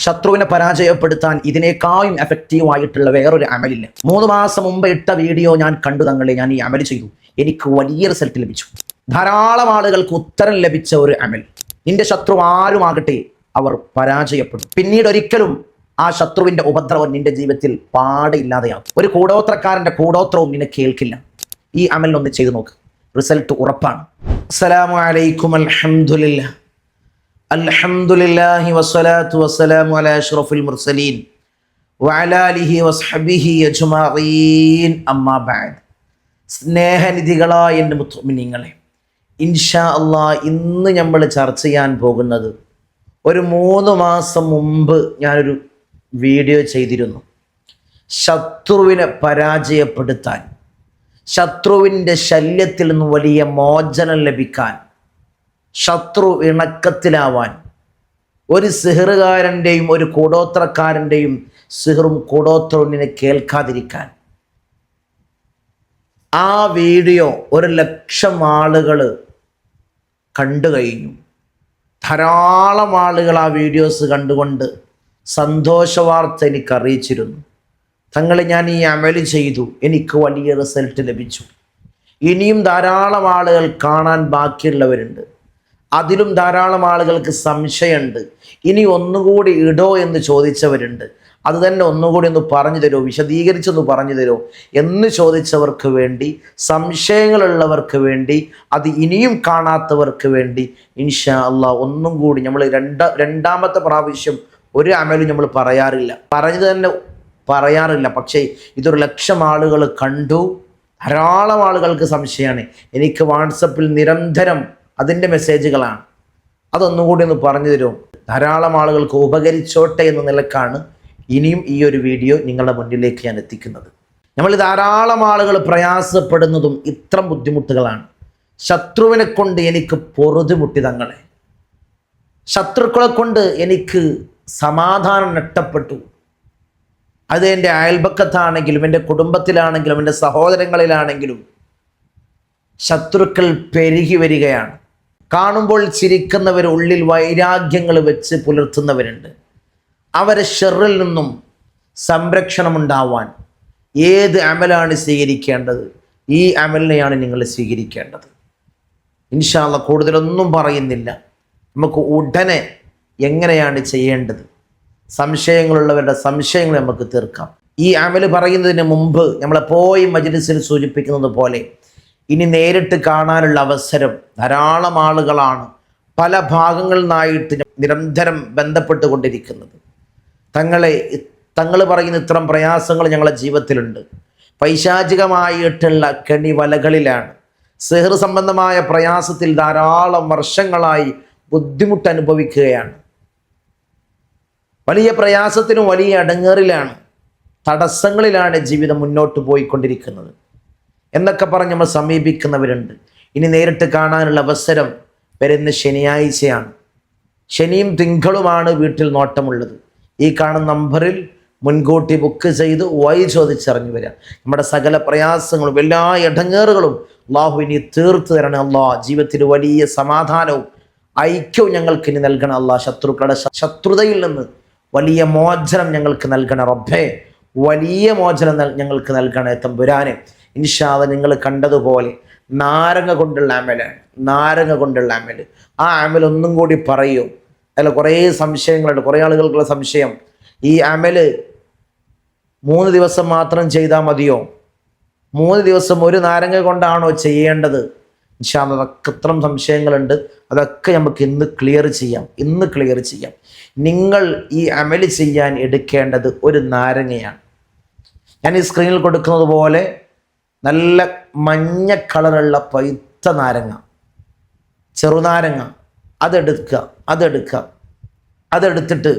ശത്രുവിനെ പരാജയപ്പെടുത്താൻ ഇതിനേക്കാളും എഫക്റ്റീവായിട്ടുള്ള വേറൊരു അമലില്ല. 3 മാസം മുമ്പ് ഇട്ട വീഡിയോ ഞാൻ കണ്ടു തങ്ങളെ, ഞാൻ ഈ അമൽ ചെയ്തു, എനിക്ക് വലിയ റിസൾട്ട് ലഭിച്ചു. ധാരാളം ആളുകൾക്ക് ഉത്തരം ലഭിച്ച ഒരു അമൽ. നിന്റെ ശത്രു ആരുമാകട്ടെ, അവർ പരാജയപ്പെടും. പിന്നീട് ഒരിക്കലും ആ ശത്രുവിന്റെ ഉപദ്രവം നിന്റെ ജീവിതത്തിൽ പാടില്ലാതെയാകും. ഒരു കൂടോത്രക്കാരന്റെ കൂടോത്രവും നിന്നെ കേൾക്കില്ല. ഈ അമലിനൊന്ന് ചെയ്തു നോക്ക്, റിസൾട്ട് ഉറപ്പാണ്. അസ്സലാമു അലൈക്കും. അൽഹംദുലില്ലാഹ് അൽഹംദുലില്ലാഹി വസ്സലാത്തു വസ്സലാമു അലാ അഷ്റഫിൽ മുർസലീൻ വഅലാ ആലിഹി വസ്ഹബിഹി അജ്മഈൻ. അമ്മാ ബഅദ്. സ്നേഹനിധികളായ എൻ്റെ മുഅ്മിനീങ്ങളെ, ഇൻഷാ അല്ലാഹ് ഇന്ന് നമ്മൾ ചർച്ച ചെയ്യാൻ പോകുന്നത്, ഒരു 3 മാസം മുമ്പ് ഞാനൊരു വീഡിയോ ചെയ്തിരുന്നു. ശത്രുവിനെ പരാജയപ്പെടുത്താൻ, ശത്രുവിൻ്റെ ശല്യത്തിൽ നിന്ന് വലിയ മോചനം ലഭിക്കാൻ, ശത്രു ഇണക്കത്തിലാവാൻ, ഒരു സിഹറുകാരൻ്റെയും ഒരു കൂടോത്രക്കാരൻ്റെയും സിഹറും കൂടോത്രവും നിന്നെ കേൾക്കാതിരിക്കാൻ. ആ വീഡിയോ 1,00,000 ആളുകൾ കണ്ടു കഴിഞ്ഞു. ധാരാളം ആളുകൾ ആ വീഡിയോസ് കണ്ടുകൊണ്ട് സന്തോഷ വാർത്ത എനിക്ക് അറിയിച്ചിരുന്നു. തങ്ങളെ, ഞാൻ ഈ അമല് ചെയ്തു, എനിക്ക് വലിയ റിസൾട്ട് ലഭിച്ചു. ഇനിയും ധാരാളം ആളുകൾ കാണാൻ ബാക്കിയുള്ളവരുണ്ട്. അതിലും ധാരാളം ആളുകൾക്ക് സംശയമുണ്ട്. ഇനി ഒന്നുകൂടി ഇടോ എന്ന് ചോദിച്ചവരുണ്ട്. അത് തന്നെ ഒന്നുകൂടി ഒന്ന് പറഞ്ഞു തരുമോ, വിശദീകരിച്ചൊന്ന് പറഞ്ഞു തരുമോ എന്ന് ചോദിച്ചവർക്ക് വേണ്ടി, സംശയങ്ങളുള്ളവർക്ക് വേണ്ടി, അത് ഇനിയും കാണാത്തവർക്ക് വേണ്ടി ഇൻഷാ അല്ലാഹ് ഒന്നും കൂടി നമ്മൾ രണ്ടാമത്തെ പ്രാവശ്യം ഒരു അമലും നമ്മൾ പറഞ്ഞത് തന്നെ പറയാറില്ല. പക്ഷേ ഇതൊരു 1,00,000 ആളുകൾ കണ്ടു. ധാരാളം ആളുകൾക്ക് സംശയമാണ്. എനിക്ക് വാട്സപ്പിൽ നിരന്തരം അതിൻ്റെ മെസ്സേജുകളാണ്. അതൊന്നുകൂടി ഒന്ന് പറഞ്ഞു തരുമോ? ധാരാളം ആളുകൾക്ക് ഉപകരിച്ചോട്ടെ എന്ന നിലക്കാണ് ഇനിയും ഈ ഒരു വീഡിയോ നിങ്ങളുടെ മുന്നിലേക്ക് ഞാൻ എത്തിക്കുന്നത്. നമ്മൾ ധാരാളം ആളുകൾ പ്രയാസപ്പെടുന്നതും ഇത്തരം ബുദ്ധിമുട്ടുകളാണ്. ശത്രുവിനെ കൊണ്ട് എനിക്ക് പൊറുതിമുട്ടി തങ്ങളെ, ശത്രുക്കളെ കൊണ്ട് എനിക്ക് സമാധാനം നഷ്ടപ്പെട്ടു. അത് എൻ്റെ അയൽപക്കത്താണെങ്കിലും എൻ്റെ കുടുംബത്തിലാണെങ്കിലും എൻ്റെ സഹോദരങ്ങളിലാണെങ്കിലും ശത്രുക്കൾ പെരുകി വരികയാണ്. കാണുമ്പോൾ ചിരിക്കുന്നവർ ഉള്ളിൽ വൈരാഗ്യങ്ങൾ വെച്ച് പുലർത്തുന്നവരുണ്ട്. അവരെ ഷെറിൽ നിന്നും സംരക്ഷണം ഉണ്ടാവാൻ ഏത് അമലാണ് സ്വീകരിക്കേണ്ടത്? ഈ അമലിനെയാണ് നിങ്ങൾ സ്വീകരിക്കേണ്ടത്. ഇൻഷാ അല്ലാഹ് കൂടുതലൊന്നും പറയുന്നില്ല, നമുക്ക് ഉടനെ എങ്ങനെയാണ് ചെയ്യേണ്ടത്, സംശയങ്ങളുള്ളവരുടെ സംശയങ്ങൾ നമുക്ക് തീർക്കാം. ഈ അമല് പറയുന്നതിന് മുമ്പ് നമ്മളെപ്പോഴും മജ്‌ലിസിൽ സൂചിപ്പിക്കുന്നത് പോലെ, ഇനി നേരിട്ട് കാണാനുള്ള അവസരം ധാരാളം ആളുകളാണ് പല ഭാഗങ്ങളിൽ നിന്നായിട്ട് നിരന്തരം ബന്ധപ്പെട്ടുകൊണ്ടിരിക്കുന്നത്. തങ്ങൾ പറയുന്ന ഇത്തരം പ്രയാസങ്ങൾ ഞങ്ങളുടെ ജീവിതത്തിലുണ്ട്. പൈശാചികമായിട്ടുള്ള കെണിവലകളിലാണ്, സിഹർ സംബന്ധമായ പ്രയാസത്തിൽ ധാരാളം വർഷങ്ങളായി ബുദ്ധിമുട്ട് അനുഭവിക്കുകയാണ്. വലിയ പ്രയാസത്തിനും വലിയ അടങ്ങേറിലാണ്, തടസ്സങ്ങളിലാണ് ജീവിതം മുന്നോട്ട് പോയിക്കൊണ്ടിരിക്കുന്നത് എന്നൊക്കെ പറഞ്ഞ് നമ്മൾ സമീപിക്കുന്നവരുണ്ട്. ഇനി നേരിട്ട് കാണാനുള്ള അവസരം വരുന്ന ശനിയാഴ്ചയാണ്. ശനിയും തിങ്കളുമാണ് വീട്ടിൽ നോട്ടമുള്ളത്. ഈ കാണുന്ന നമ്പറിൽ മുൻകൂട്ടി ബുക്ക് ചെയ്ത് വഴി ചോദിച്ചറിഞ്ഞു വരിക. നമ്മുടെ സകല പ്രയാസങ്ങളും എല്ലാ ഇടങ്ങേറുകളും അള്ളാഹു ഇനി തീർത്തു തരണം. അള്ളാഹ് ജീവിതത്തിൽ വലിയ സമാധാനവും ഐക്യവും ഞങ്ങൾക്ക് ഇനി നൽകണം. അള്ളാഹ് ശത്രുക്കളുടെ ശത്രുതയിൽ നിന്ന് വലിയ മോചനം ഞങ്ങൾക്ക് നൽകണം. റബ്ബേ, വലിയ മോചനം ഞങ്ങൾക്ക് നൽകണേ തമ്പുരാനെ. ഇൻഷാ അല്ലാഹ് നിങ്ങൾ കണ്ടതുപോലെ നാരങ്ങ കൊണ്ടുള്ള അമലാണ്, നാരങ്ങ കൊണ്ടുള്ള അമൽ. ആ അമൽ ഒന്നും കൂടി പറയൂ. അതിൽ കുറേ സംശയങ്ങളുണ്ട്. കുറേ ആളുകൾക്കുള്ള സംശയം, ഈ അമല് 3 ദിവസം മാത്രം ചെയ്താൽ മതിയോ? 3 ദിവസം ഒരു നാരങ്ങ കൊണ്ടാണോ ചെയ്യേണ്ടത്? ഇൻഷാ അല്ലാഹ് അതൊക്കെ ഇത്തരം സംശയങ്ങളുണ്ട്. അതൊക്കെ നമുക്ക് ഇന്ന് ക്ലിയർ ചെയ്യാം. നിങ്ങൾ ഈ അമല് ചെയ്യാൻ എടുക്കേണ്ടത് ഒരു നാരങ്ങയാണ്. ഞാൻ ഈ സ്ക്രീനിൽ കൊടുക്കുന്നത് പോലെ നല്ല മഞ്ഞ കളറുള്ള പഴുത്ത നാരങ്ങ, ചെറുനാരങ്ങ, അതെടുത്തിട്ട്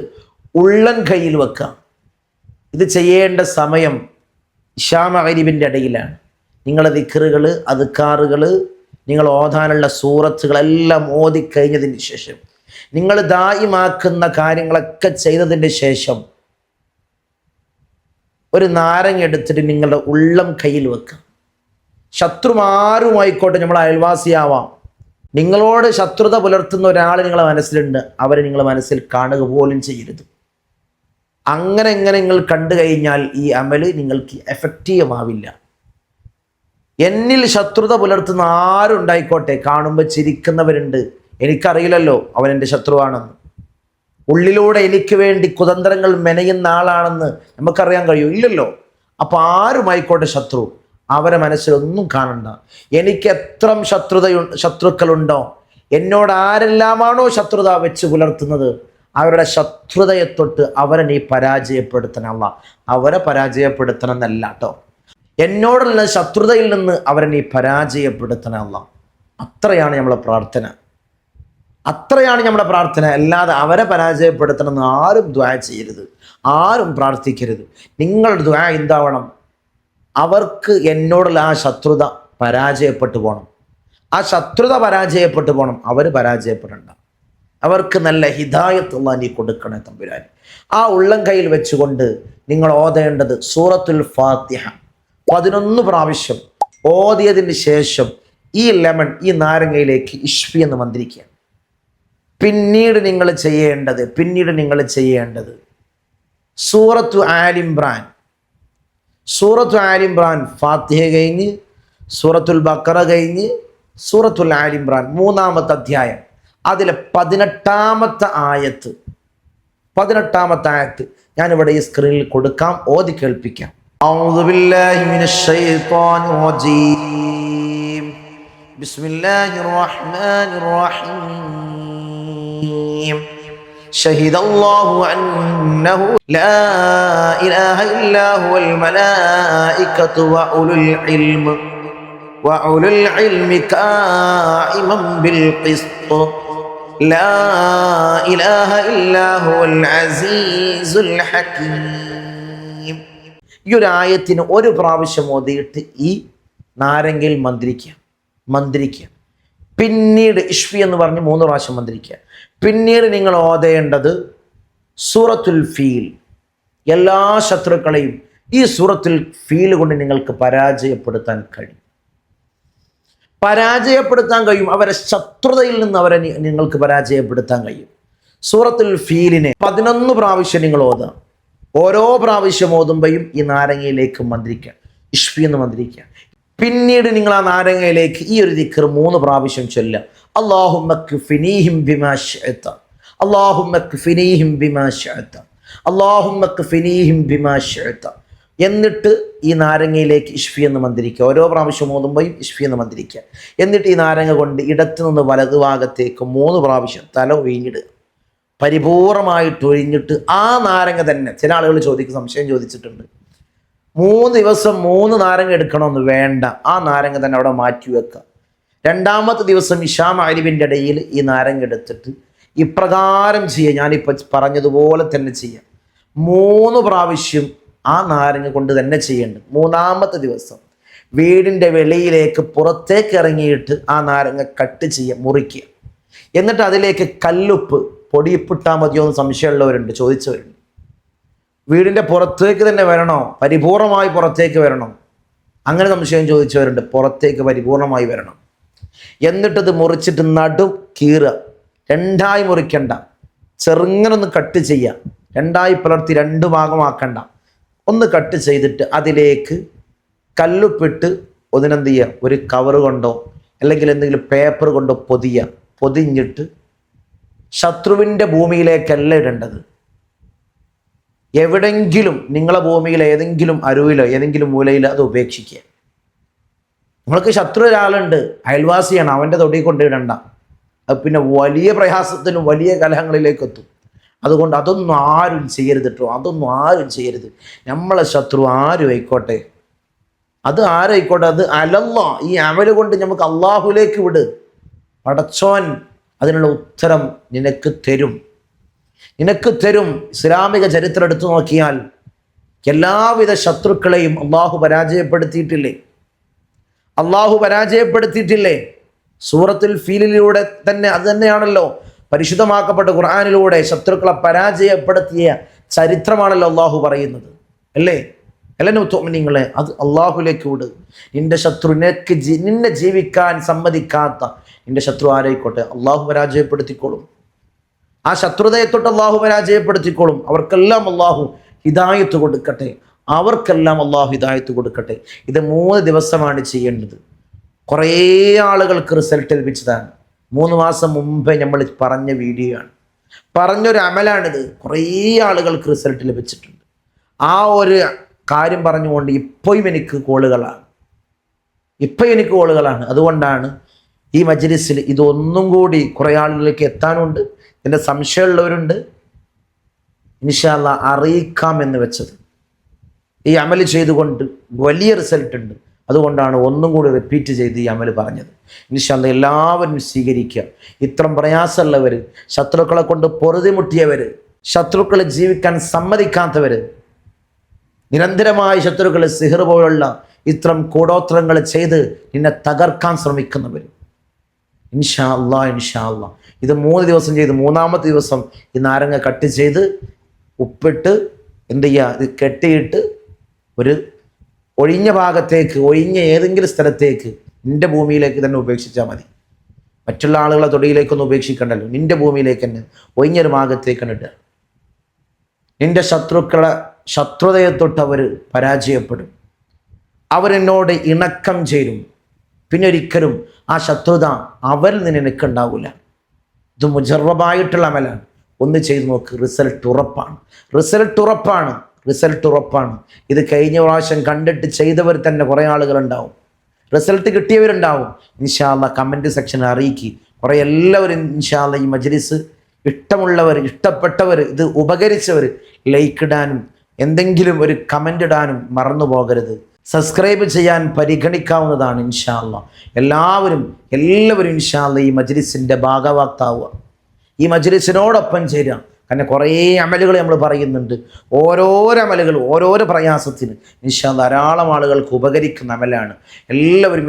ഉള്ളൻ കയ്യിൽ വെക്കുക. ഇത് ചെയ്യേണ്ട സമയം ഇശാ മഗ്‌രിബിൻ്റെ ഇടയിലാണ്. നിങ്ങളുടെ ദിക്റുകൾ, അദ്കാറുകൾ, നിങ്ങൾ ഓതാനുള്ള സൂറത്തുകളെല്ലാം ഓതിക്കഴിഞ്ഞതിന് ശേഷം, നിങ്ങൾ ദായിമാക്കുന്ന കാര്യങ്ങളൊക്കെ ചെയ്തതിന് ശേഷം ഒരു നാരങ്ങ എടുത്തിട്ട് നിങ്ങളുടെ ഉള്ളം കയ്യിൽ വെക്കുക. ശത്രു ആരുമായിക്കോട്ടെ, നമ്മൾ അയൽവാസിയാവാം, നിങ്ങളോട് ശത്രുത പുലർത്തുന്ന ഒരാൾ നിങ്ങളുടെ മനസ്സിലുണ്ട്, അവരെ നിങ്ങളുടെ മനസ്സിൽ കാണുക പോലും ചെയ്യരുത്. അങ്ങനെ നിങ്ങൾ കണ്ടു കഴിഞ്ഞാൽ ഈ അമല് നിങ്ങൾക്ക് എഫക്റ്റീവ് ആവില്ല. എന്നിൽ ശത്രുത പുലർത്തുന്ന ആരുണ്ടായിക്കോട്ടെ, കാണുമ്പോൾ ചിരിക്കുന്നവരുണ്ട്, എനിക്കറിയില്ലല്ലോ അവൻ എൻ്റെ ശത്രുവാണെന്ന്, ഉള്ളിലൂടെ എനിക്ക് വേണ്ടി കുതന്ത്രങ്ങൾ മെനയുന്ന ആളാണെന്ന് നമുക്കറിയാൻ കഴിയും ഇല്ലല്ലോ. അപ്പോൾ ആരുമായിക്കോട്ടെ ശത്രു, അവരെ മനസ്സിലൊന്നും കാണണ്ട. എനിക്ക് എത്ര ശത്രുക്കളുണ്ടോ, എന്നോട് ആരെല്ലാമാണോ ശത്രുത വെച്ച് പുലർത്തുന്നത്, അവരുടെ ശത്രുതയെ തൊട്ട് അവരെ നീ പരാജയപ്പെടുത്തണമല്ല. അവരെ പരാജയപ്പെടുത്തണം എന്നല്ല കേട്ടോ, എന്നോടുള്ള ശത്രുതയിൽ നിന്ന് അവരെ നീ പരാജയപ്പെടുത്തണമല്ല. അത്രയാണ് നമ്മളെ പ്രാർത്ഥന, അത്രയാണ് നമ്മുടെ പ്രാർത്ഥന. അല്ലാതെ അവരെ പരാജയപ്പെടുത്തണമെന്ന് ആരും ദുആ ചെയ്യരുത്, ആരും പ്രാർത്ഥിക്കരുത്. നിങ്ങളുടെ ദുആ എന്താവണം? അവർക്ക് എന്നോടുള്ള ആ ശത്രുത പരാജയപ്പെട്ടു പോകണം, ആ ശത്രുത പരാജയപ്പെട്ടു പോകണം, അവർ പരാജയപ്പെടണ്ട. അവർക്ക് നല്ല ഹിദായത്തുള്ള നീ കൊടുക്കണേ തമ്പുരാൻ. ആ ഉള്ളം കയ്യിൽ വെച്ചുകൊണ്ട് നിങ്ങൾ ഓതേണ്ടത് സൂറത്തുൽ ഫാത്തിഹ 11 പ്രാവശ്യം ഓതിയതിന് ശേഷം ഈ ലെമൺ, ഈ നാരങ്ങയിലേക്ക് ഇഷ്ഫി എന്ന് മന്ത്രിക്കുക. പിന്നീട് നിങ്ങൾ ചെയ്യേണ്ടത് സൂറത്തു ആലിംറാൻ ഫാത്തിഹ കഴിഞ്ഞ്, സൂറത്തുൽ ബഖറ കഴിഞ്ഞ്, സൂറത്തുൽ ആലിംറാൻ 3-ാമത്തെ അധ്യായം അതിലെ 18-ാമത്തെ ആയത്ത് ഞാനിവിടെ ഈ സ്ക്രീനിൽ കൊടുക്കാം, ഓതി കേൾപ്പിക്കാം. അഊദു ബില്ലാഹി മിനശ് ശൈത്വാനിർ റജീം. ബിസ്മില്ലാഹിർ റഹ്മാനിർ റഹീം. ശഹിദല്ലാഹു അന്നഹു ലാ ഇലാഹ ഇല്ലാ ഹുവൽ മലായികതു വഉലുൽ ഇൽമി ഖായിമൻ ബിൽ ഖിസ്ത് ലാ ഇലാഹ ഇല്ലാ ഹുവൽ അസീസുൽ ഹകീം. ഈ ഒരു ആയത്തിന് ഒരു പ്രാവശ്യം ഓതിയിട്ട് ഈ നാരങ്ങയിൽ മന്ത്രിക്കുക. പിന്നീട് ഇഷ്ഫി എന്ന് പറഞ്ഞ് 3 പ്രാവശ്യം മന്ത്രിക്കുക. പിന്നീട് നിങ്ങൾ ഓതേണ്ടത് സൂറത്തുൽ ഫീൽ. എല്ലാ ശത്രുക്കളെയും ഈ സൂറത്തുൽ ഫീൽ കൊണ്ട് നിങ്ങൾക്ക് പരാജയപ്പെടുത്താൻ കഴിയും. അവരെ ശത്രുതയിൽ നിന്ന് അവരെ നിങ്ങൾക്ക് പരാജയപ്പെടുത്താൻ കഴിയും. സൂറത്തുൽ ഫീലിനെ 11 പ്രാവശ്യം നിങ്ങൾ ഓതുക. ഓരോ പ്രാവശ്യം ഓതുമ്പോഴും ഈ നാരങ്ങയിലേക്ക് മന്ത്രിക്കുക, ഇഷ്ഫി എന്ന് മന്ത്രിക്കുക. പിന്നീട് നിങ്ങൾ ആ നാരങ്ങയിലേക്ക് ഈ ഒരു ദിക്ർ 3 പ്രാവശ്യം ചൊല്ലുക. അല്ലാഹുമ്മ ക്ഫിനീഹിം ബിമാ ശഅത, അല്ലാഹുമ്മ ക്ഫിനീഹിം ബിമാ ശഅത, അല്ലാഹുമ്മ ക്ഫിനീഹിം ബിമാ ശഅത. എന്നിട്ട് ഈ നാരങ്ങയിലേക്ക് ഇഷ്ഫി എന്ന് മന്ത്രിക്കുക. ഓരോ പ്രാവശ്യം ഓതുമ്പോഴും ഇഷ്ഫി എന്ന് മന്ത്രിക്കുക. എന്നിട്ട് ഈ നാരങ്ങ കൊണ്ട് ഇടത്തു നിന്ന് വലതുഭാഗത്തേക്ക് 3 പ്രാവശ്യം തല ഒഴിഞ്ഞിടുക. പരിപൂർണമായിട്ട് ഒഴിഞ്ഞിട്ട് ആ നാരങ്ങ തന്നെ, ചില ആളുകൾ സംശയം ചോദിച്ചിട്ടുണ്ട്, 3 ദിവസം 3 നാരങ്ങ എടുക്കണമെന്ന് വേണ്ട, ആ നാരങ്ങ തന്നെ അവിടെ മാറ്റി വെക്കുക. 2-ാമത്തെ ദിവസം ഇശാ മഗ്‌രിബിൻ്റെ ഇടയിൽ ഈ നാരങ്ങ എടുത്തിട്ട് ഇപ്രകാരം ചെയ്യുക, ഞാനിപ്പോൾ പറഞ്ഞതുപോലെ തന്നെ ചെയ്യാം. 3 പ്രാവശ്യം ആ നാരങ്ങ കൊണ്ട് തന്നെ ചെയ്യേണ്ടത്. 3-ാമത്തെ ദിവസം വീടിൻ്റെ വെളിയിലേക്ക് പുറത്തേക്ക് ഇറങ്ങിയിട്ട് ആ നാരങ്ങ കട്ട് ചെയ്യുക, മുറിക്കുക. എന്നിട്ട് അതിലേക്ക് കല്ലുപ്പ്, പൊടിയിപ്പിട്ടാൽ മതിയോ എന്ന് സംശയമുള്ളവരുണ്ട്, ചോദിച്ചവരുണ്ട്. വീടിൻ്റെ പുറത്തേക്ക് തന്നെ വരണോ, പരിപൂർണമായി പുറത്തേക്ക് വരണോ, അങ്ങനെ സംശയം ചോദിച്ചവരുണ്ട്. പുറത്തേക്ക് പരിപൂർണമായി വരണം. എന്നിട്ടത് മുറിച്ചിട്ട് നടു കീറുക. 2ആയി മുറിക്കണ്ട, ചെറുങ്ങനൊന്ന് കട്ട് ചെയ്യുക. 2ആയി പിളർത്തി 2 ഭാഗമാക്കണ്ട, ഒന്ന് കട്ട് ചെയ്തിട്ട് അതിലേക്ക് കല്ലുപ്പിട്ട് ഒന്നിനെന്ത് ചെയ്യുക, ഒരു കവറ് കൊണ്ടോ അല്ലെങ്കിൽ എന്തെങ്കിലും പേപ്പർ കൊണ്ടോ പൊതിഞ്ഞിട്ട് ശത്രുവിൻ്റെ ഭൂമിയിലേക്കല്ല ഇടേണ്ടത്. എവിടെങ്കിലും നിങ്ങളെ ഭൂമിയിൽ ഏതെങ്കിലും അരുവിലോ ഏതെങ്കിലും മൂലയിലോ അത് ഉപേക്ഷിക്കുക. നിങ്ങൾക്ക് ശത്രു ഒരാളുണ്ട്, അയൽവാസിയാണ്, അവൻ്റെ തൊടി കൊണ്ടിടണ്ട. അത് പിന്നെ വലിയ പ്രയാസത്തിനും വലിയ കലഹങ്ങളിലേക്ക് എത്തും. അതുകൊണ്ട് അതൊന്നും ആരും ചെയ്യരുത് കേട്ടോ, അതൊന്നും ആരും ചെയ്യരുത്. നമ്മളെ ശത്രു ആരും ആയിക്കോട്ടെ, അത് ആരായിക്കോട്ടെ, അത് അലല്ലാ, ഈ അമല് കൊണ്ട് നമുക്ക് അള്ളാഹുലേക്ക് വിട്. പടച്ചോൻ അതിനുള്ള ഉത്തരം നിനക്ക് തരും. ഇസ്ലാമിക ചരിത്രം എടുത്തു നോക്കിയാൽ എല്ലാവിധ ശത്രുക്കളെയും അള്ളാഹു പരാജയപ്പെടുത്തിയിട്ടില്ലേ? സൂറത്തുൽ ഫീലിലൂടെ തന്നെ, അത് തന്നെയാണല്ലോ പരിശുദ്ധമാക്കപ്പെട്ട ഖുർആനിലൂടെ ശത്രുക്കളെ പരാജയപ്പെടുത്തിയ ചരിത്രമാണല്ലോ അള്ളാഹു പറയുന്നത്, അല്ലേ? നിങ്ങളെ അത് അള്ളാഹുലേക്ക് വിട്. നിന്റെ ശത്രു, നിന്നെ ജീവിക്കാൻ സമ്മതിക്കാത്ത നിന്റെ ശത്രു ആരായിക്കോട്ടെ, അള്ളാഹു പരാജയപ്പെടുത്തിക്കോളും. ആ ശത്രുതയെ തൊട്ട് അള്ളാഹു പരാജയപ്പെടുത്തിക്കോളും. അവർക്കെല്ലാം അള്ളാഹു ഹിദായത്ത് കൊടുക്കട്ടെ, അവർക്കെല്ലാം അള്ളാഹു ഹിദായത്ത് കൊടുക്കട്ടെ. ഇത് 3 ദിവസമാണ് ചെയ്യേണ്ടത്. കുറേ ആളുകൾക്ക് റിസൾട്ട് ലഭിച്ചതാണ്. 3 മാസം മുമ്പേ നമ്മൾ പറഞ്ഞ വീഡിയോ ആണ്, പറഞ്ഞൊരു അമലാണിത്. കുറേ ആളുകൾക്ക് റിസൾട്ട് ലഭിച്ചിട്ടുണ്ട്. ആ ഒരു കാര്യം പറഞ്ഞുകൊണ്ട് ഇപ്പോഴും എനിക്ക് കോളുകളാണ്. അതുകൊണ്ടാണ് ഈ മജ്‌ലിസിൽ ഇതൊന്നും കൂടി കുറേ ആളുകളിലേക്ക് എത്താനുണ്ട്. ഇതിൻ്റെ സംശയമുള്ളവരുണ്ട്, ഇൻഷാ അല്ലാഹ് അറിയിക്കാമെന്ന് വെച്ചത്. ഈ അമൽ ചെയ്തുകൊണ്ട് വലിയ റിസൾട്ട് ഉണ്ട്. അതുകൊണ്ടാണ് ഒന്നും കൂടി റിപ്പീറ്റ് ചെയ്ത് ഈ അമൽ പറഞ്ഞത്. ഇൻഷാ അല്ലാഹ് എല്ലാവരും സ്വീകരിക്കുക. ഇത്രയും പ്രയാസമുള്ളവർ, ശത്രുക്കളെ കൊണ്ട് പൊറുതിമുട്ടിയവർ, ശത്രുക്കളെ ജീവിക്കാൻ സമ്മതിക്കാത്തവർ, നിരന്തരമായി ശത്രുക്കളെ സിഹർ പോലുള്ള ഇത്തരം കൂടോത്രങ്ങൾ ചെയ്ത് നിന്നെ തകർക്കാൻ ശ്രമിക്കുന്നവർ, ഇൻഷാ അല്ലാഹ് ഇത് 3 ദിവസം ചെയ്ത് 3-ാമത്തെ ദിവസം ഈ നാരങ്ങ കട്ട് ചെയ്ത് ഉപ്പിട്ട് എന്ത് ചെയ്യുക, ഇത് കെട്ടിയിട്ട് ഒരു ഒഴിഞ്ഞ ഭാഗത്തേക്ക്, ഒഴിഞ്ഞ ഏതെങ്കിലും സ്ഥലത്തേക്ക്, നിൻ്റെ ഭൂമിയിലേക്ക് തന്നെ ഉപേക്ഷിച്ചാൽ മതി. മറ്റുള്ള ആളുകളെ തൊടിയിലേക്കൊന്നും ഉപേക്ഷിക്കണ്ടല്ലോ, നിൻ്റെ ഭൂമിയിലേക്ക് തന്നെ ഒഴിഞ്ഞൊരു ഭാഗത്തേക്ക് ഇടുക. നിൻ്റെ ശത്രുതയെ തൊട്ട് അവർ പരാജയപ്പെടും. അവരെന്നോട് ഇണക്കം ചേരും. പിന്നെ ഒരിക്കലും ആ ശത്രുത അവരിൽ നിന്ന് എനിക്കുണ്ടാവില്ല. ഇത് മുജറബായിട്ടുള്ള അമലാണ്. ഒന്ന് ചെയ്ത് നോക്ക്, റിസൾട്ട് ഉറപ്പാണ്. ഇത് കഴിഞ്ഞ പ്രാവശ്യം കണ്ടിട്ട് ചെയ്തവർ തന്നെ കുറേ ആളുകളുണ്ടാവും, റിസൾട്ട് കിട്ടിയവരുണ്ടാവും. ഇൻഷാ അല്ലാഹ് കമൻറ്റ് സെക്ഷനിൽ അറിയിക്കുക. കുറേ എല്ലാവരും ഇൻഷാ അല്ലാഹ് ഈ മജ്‌ലിസ് ഇഷ്ടമുള്ളവർ, ഇഷ്ടപ്പെട്ടവർ, ഇത് ഉപകരിച്ചവർ ലൈക്ക് ഇടാനും എന്തെങ്കിലും ഒരു കമൻ്റ് ഇടാനും മറന്നു പോകരുത്. സബ്സ്ക്രൈബ് ചെയ്യാൻ പരിഗണിക്കാവുന്നതാണ്. ഇൻഷാ അല്ലാഹ് എല്ലാവരും ഇൻഷാ അല്ലാഹ് ഈ മജ്‌ലിസിൻ്റെ ഭാഗവാക്കാവുക, ഈ മജ്‌ലിസിനോടൊപ്പം ചേരുക. കാരണം കുറേ അമലുകൾ നമ്മൾ പറയുന്നുണ്ട്. ഓരോരോ അമലുകൾ ഓരോരോ പ്രയാസത്തിന് ഇൻഷാ അല്ലാഹ് ധാരാളം ആളുകൾക്ക് ഉപകരിക്കുന്ന അമലാണ്. എല്ലാവരും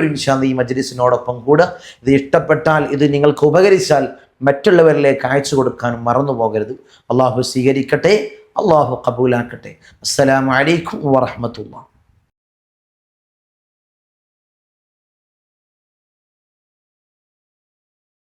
ഇൻഷാ അല്ലാഹ് ഈ മജ്‌ലിസിനോടൊപ്പം കൂടെ. ഇത് ഇഷ്ടപ്പെട്ടാൽ, ഇത് നിങ്ങൾക്ക് ഉപകരിച്ചാൽ മറ്റുള്ളവരിലേക്ക് അയച്ചു കൊടുക്കാനും മറന്നു പോകരുത്. അള്ളാഹു സ്വീകരിക്കട്ടെ, അള്ളാഹു ഖബൂലാക്കട്ടെ. അസ്സലാമു അലൈക്കും വറഹ്മത്തുള്ളാഹി.